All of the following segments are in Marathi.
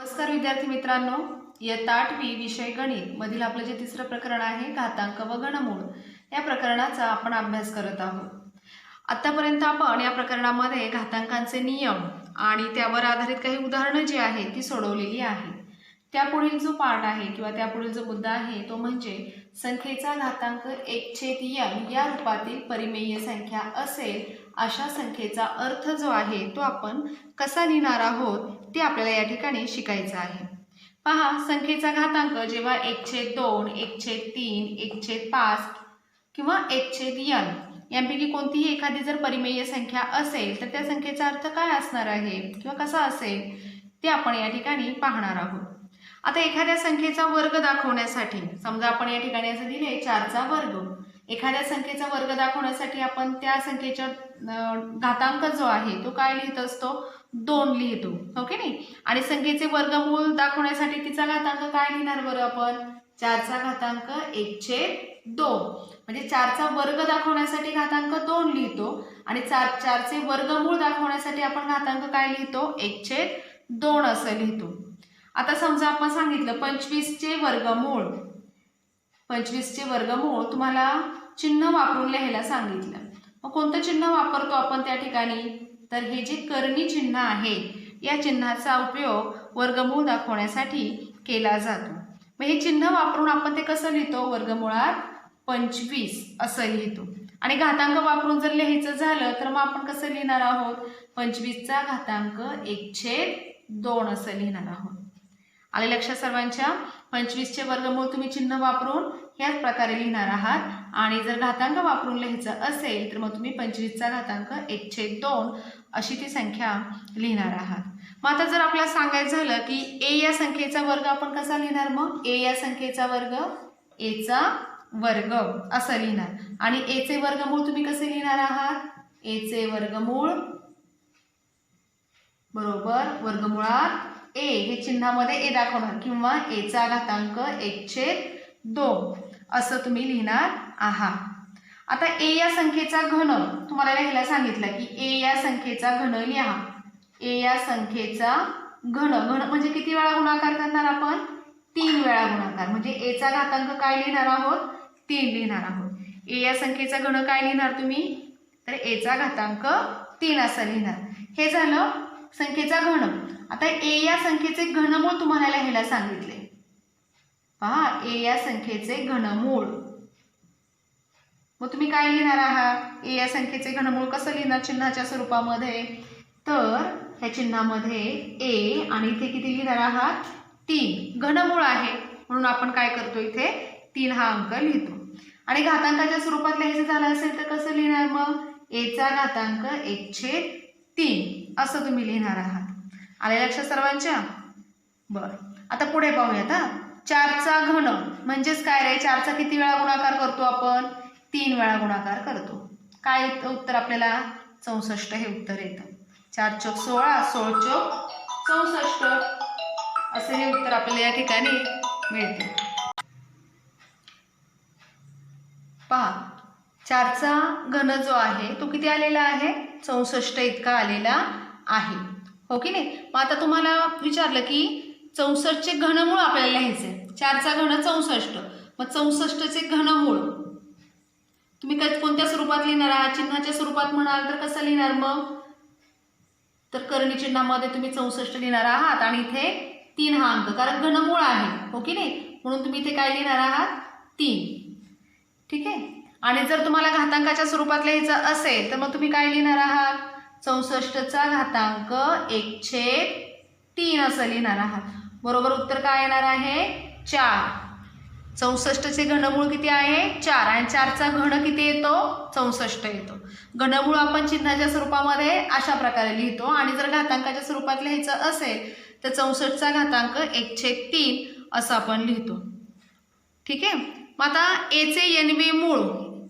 नमस्कार विद्यार्थी मित्रांनो, इयत्ता 8वी विषय गणित मधील आपलं जे तिसरं प्रकरण आहे घातांक व घनमूळ या प्रकरणाचा आपण अभ्यास करत आहोत। आतापर्यंत आपण या प्रकरणामध्ये घातांकांचे नियम आणि त्यावर आधारित काही उदाहरणं जी आहेत ती सोडवलेली आहेत। त्यापुढील जो पार्ट आहे किंवा त्यापुढील जो मुद्दा आहे तो म्हणजे संख्येचा घातांक 1/n या रूपातील परिमेय संख्या असेल अशा संख्येचा अर्थ जो आहे तो आपण कसा लिहिणार आहोत ते आपल्याला या ठिकाणी शिकायचं आहे। पहा, संख्येचा घातांक जेव्हा 1/2, 1/3, 1/5 किंवा 1/n यांपैकी कोणतीही एखादी जर परिमेय संख्या असेल तर त्या संख्येचा अर्थ काय असणार आहे किंवा कसा असेल ते आपण या ठिकाणी पाहणार आहोत। आता एखाद्या संख्येचा वर्ग दाखवण्यासाठी समजा आपण या ठिकाणी असं दिले 4चा वर्ग, एखाद्या संख्येचा वर्ग दाखवण्यासाठी आपण त्या संख्येचा घातांक जो आहे तो काय लिहित असतो, 2 लिहितो, हो की नाही। आणि संख्येचे वर्गमूळ दाखवण्यासाठी तिचा घातांक काय लिहिणार बरं आपण, 4चा घातांक 1/2 म्हणजे 4चा वर्ग दाखवण्यासाठी घातांक 2 लिहितो आणि 4चे वर्गमूळ दाखवण्यासाठी आपण घातांक काय लिहितो, 1/2 असं लिहितो। आता समजा आपण सांगितलं 25चे वर्गमूळ, 25चे वर्गमूळ तुम्हाला चिन्ह वापरून लिहायला सांगितलं। मग कोणतं चिन्ह वापरतो आपण त्या ठिकाणी, तर हे जे कर्णी चिन्ह आहे या चिन्हाचा उपयोग वर्गमूळ दाखवण्यासाठी केला जातो। मग हे चिन्ह वापरून आपण ते कसं लिहितो, वर्गमुळात 25 असं लिहितो। आणि घातांक वापरून जर लिहायचं झालं तर मग आपण कसं लिहिणार आहोत, 25चा घातांक 1/2 असं लिहिणार आहोत। आले लक्षात सर्वांच्या, 25चे वर्गमूळ तुम्ही चिन्ह वापरून ह्याच प्रकारे लिहिणार आहात आणि जर घातांक वापरून लिहायचं असेल तर मग तुम्ही 25चा घातांक 1/2 अशी ती संख्या लिहिणार आहात। मग आता जर आपल्याला सांगायचं झालं की ए या संख्येचा वर्ग आपण कसा लिहिणार, मग ए या संख्येचा वर्ग एचा वर्ग असं लिहिणार आणि एचे वर्गमूळ तुम्ही कसे लिहिणार आहात, एचे वर्गमूळ बरोबर वर्गमुळात ए हे चिन्हामध्ये ए दाखवणार किंवा एचा घातांक 1/2 असं तुम्ही लिहिणार आहात। आता ए या संख्येचा घन तुम्हाला लिहायला सांगितलं की ए या संख्येचा घन लिहा। ए या संख्येचा घन, घन म्हणजे किती वेळा गुणाकार करणार आपण, 3 वेळा गुणाकार, म्हणजे एचा घातांक काय लिहिणार आहोत, 3 लिहिणार आहोत। ए या संख्येचा घन काय लिहिणार तुम्ही, तर एचा घातांक 3 असं लिहिणार। हे झालं संख्येचा घन। आता ए या संख्येचे घनमूळ तुम्हाला लिहायला सांगितले। पहा, ए या संख्येचे घनमूळ, मग तुम्ही काय लिहिणार आहात, ए या संख्येचे घनमूळ कसं लिहिणार चिन्हाच्या स्वरूपामध्ये, तर ह्या चिन्हामध्ये ए आणि इथे किती लिहिणार आहात, 3 घनमूळ आहे म्हणून आपण काय करतो इथे 3 हा अंक लिहितो। आणि घातांकाच्या स्वरूपात लिहायचं झालं असेल तर कसं लिहिणार, मग एचा घातांक 1/3 असं तुम्ही लिहिणार आहात। आले लक्षात सर्वांच्या, बरं आता पुढे पाहूयात। 4चा घन म्हणजेच काय रे, 4चा किती वेळा गुणाकार करतो आपण, 3 वेळा गुणाकार करतो। काय उत्तर आपल्याला 64 हे उत्तर येतं। 4 चौक 16, 16 चौक 64 असे हे उत्तर आपल्याला या ठिकाणी मिळते। पहा, 4चा घन जो आहे तो किती आलेला आहे, 64 इतका आलेला आहे, हो की नाही। मग आता तुम्हाला विचारलं की 64चे घनमूळ आपल्याला लिहायचे, 4चा घन 64, मग 64चे घनमूळ तुम्ही कोणत्या स्वरूपात लिहिणार आहात, चिन्हाच्या स्वरूपात म्हणाल तर कसं लिहिणार, मग तर कर्णी चिन्हामध्ये तुम्ही 64 लिहिणार आहात आणि इथे 3 हा अंक, कारण घनमूळ आहे, हो की नाही, म्हणून तुम्ही इथे काय लिहिणार आहात, 3, ठीक आहे। आणि जर तुम्हाला घातांकाच्या स्वरूपात लिहायचं असेल तर मग तुम्ही काय लिहिणार आहात, 64चा घातांक 1/3 असं लिहिणार आहात। बरोबर उत्तर काय येणार आहे, 4। 64चे घनमूळ किती आहे, 4 आणि 4चा घन किती येतो, 64 येतो। घनमूळ आपण चिन्हाच्या स्वरूपामध्ये अशा प्रकारे लिहितो आणि जर घातांकाच्या स्वरूपात लिहायचं असेल तर 64चा घातांक 1/3 असं आपण लिहितो, ठीक आहे। मग आता एचे nवे मूळ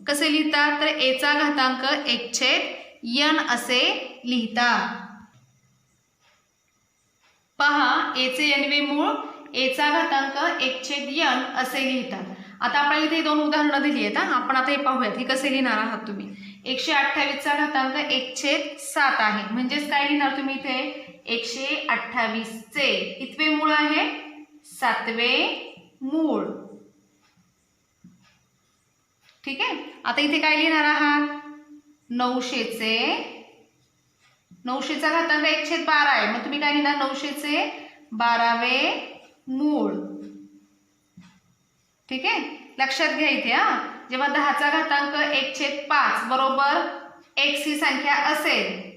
कसे लिहितात, तर एचा घातांक 1/n असे लिहितात। पहा, एचे nवे मूळ एचा घातांक 1/n असे लिहितात। आता आपल्याला इथे 2 उदाहरणं दिली आहेत, आपण आता हे पाहूयात की कसे लिहिणार आहात तुम्ही। 128चा घातांक 1/7 आहे, म्हणजेच काय लिहिणार तुम्ही इथे 128 चे कितवे मूळ आहे? 7वे मूळ. ठीक आहे. आता इथे काय लिहिणार आहात? 900 चे 900 चा घातांक 1/12 आहे. मग तुम्ही काय लिहिणार? 900 चे 12वे मूळ. ठीक आहे. लक्षात घ्या इथे जेव्हा 10 चा घातांक 1/5 बरोबर x ही संख्या असेल,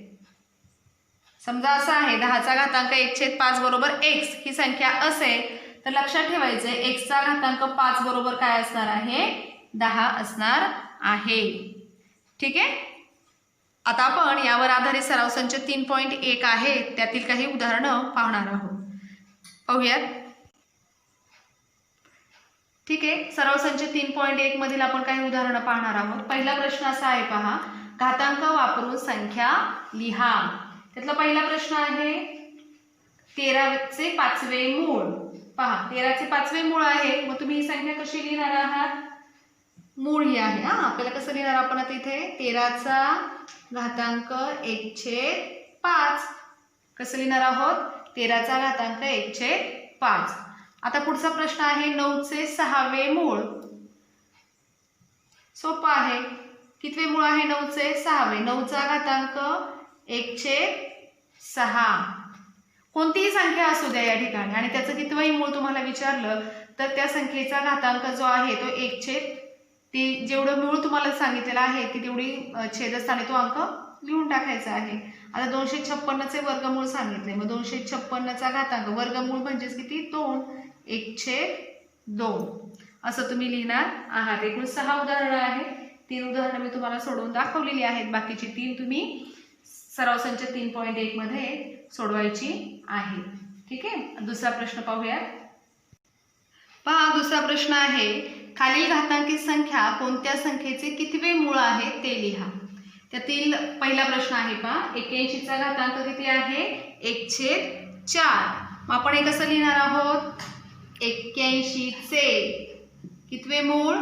समजा असं आहे 10 चा घातांक 1/5 बरोबर x ही संख्या असेल, तर लक्षात ठेवायचं x चा घातांक 5 बरोबर काय असणार आहे? 10 असणार आहे. ठीक आहे. आता आपण यावर आधारित सराव संच 3.1 आहे, त्यातील काही उदाहरणं पाहणार आहोत. पाहूयात. ठीक आहे. सराव संच 3.1 मधील आपण काही उदाहरणं पाहणार आहोत. पहिला प्रश्न असा आहे पहा, घातांक वापरून संख्या लिहा. त्यातला पहिला प्रश्न आहे 13 चे 5वे मूळ. पहा 13 चे 5वे मूळ आहे. मग तुम्ही ही संख्या कशी लिहिणार आहात? मूळ ही आहे. आपल्याला कसं लिहिणार आपण आता इथे? 13 चा घातांक 1/5. कसं लिहिणार आहोत? 13 चा घातांक 1/5. आता पुढचा प्रश्न आहे 9 चे 6वे मूळ. सोपं आहे. कितवे मूळ आहे? 9 चे 6वे. 9 चा घातांक 1/6. कोणतीही संख्या असू द्या या ठिकाणी आणि त्याचं कितवंही मूळ तुम्हाला विचारलं तर त्या संख्येचा घातांक जो आहे तो 1 ती जेवढं मूळ तुम्हाला सांगितलेलं आहे ती तेवढी छेदस्थानी तो अंक लिहून टाकायचा आहे. आता 256 चे वर्गमूळ सांगितले. मग 256 चा घातांक वर्गमूळ म्हणजेच किती? 2. 1/2 असं तुम्ही लिहिणार आहात. एकूण 6 उदाहरणं आहेत. 3 उदाहरणं मी तुम्हाला सोडवून दाखवलेली आहेत. बाकीची 3 तुम्ही सराव संच 3.1 मध्ये सोडवायची आहे. ठीक आहे. दुसरा प्रश्न पाहूया. पहा दुसरा प्रश्न आहे, खालील घातांकी संख्या कोणत्या संख्येचे कितवे मूळ आहे ते लिहा. त्यातील पहिला प्रश्न आहे पहा 81 चा घातांक किती आहे? 1/4. मग आपण हे कसं लिहिणार आहोत? 81 चे कितवे मूळ?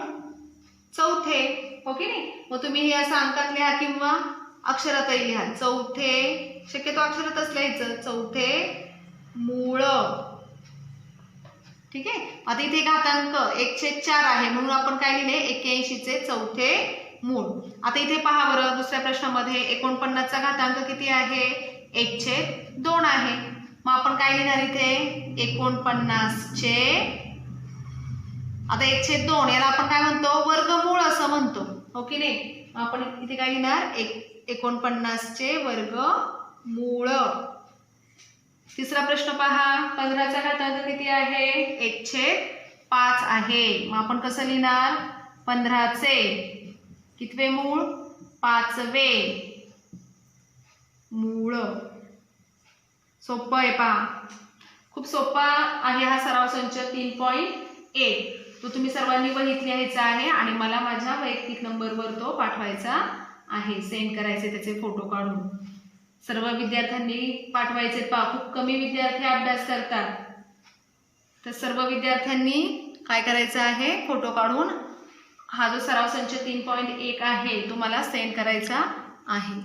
4थे. हो की नाही? मग तुम्ही हे असं अंकात लिहा किंवा अक्षरातही लिहा. 4थे, शक्यतो अक्षरातच लिहायचं. 4थे मूळ. ठीक आहे. आता इथे घातांक 1/4 आहे म्हणून आपण काय लिहिले? 81 चे 4थे मूळ. आता इथे पहा बरं दुसऱ्या प्रश्नामध्ये 49 चा घातांक किती आहे? 1/2 आहे. मग आपण काय लिहिणार इथे? 49 चे आता 1/2 याला आपण काय म्हणतो? वर्गमूळ असं म्हणतो. हो की नाही? मग आपण इथे काय लिहिणार? 49 चे वर्गमूळ. तिसरा प्रश्न पहा 15 चा घातांक किती आहे? 1/5 आहे. मग आपण कसं लिहिणार? 15 चे कितवे मूळ? 5वे मूळ. सोपं आहे पहा. खूप सोपा आहे हा सराव संच 3.1. तो तुम्ही सर्वांनी वहीत लिहायचा आहे आणि मला माझ्या वैयक्तिक नंबरवर तो पाठवायचा आहे. सेंड करायचे त्याचे फोटो काढून. सर्व विद्यार्थ्यांनी पाठवायचे. पहा खूप कमी विद्यार्थी अभ्यास करतात. तर सर्व विद्यार्थ्यांनी काय करायचं आहे? फोटो काढून हा जो सराव संच 3.1 आहे तो मला सेंड करायचा आहे.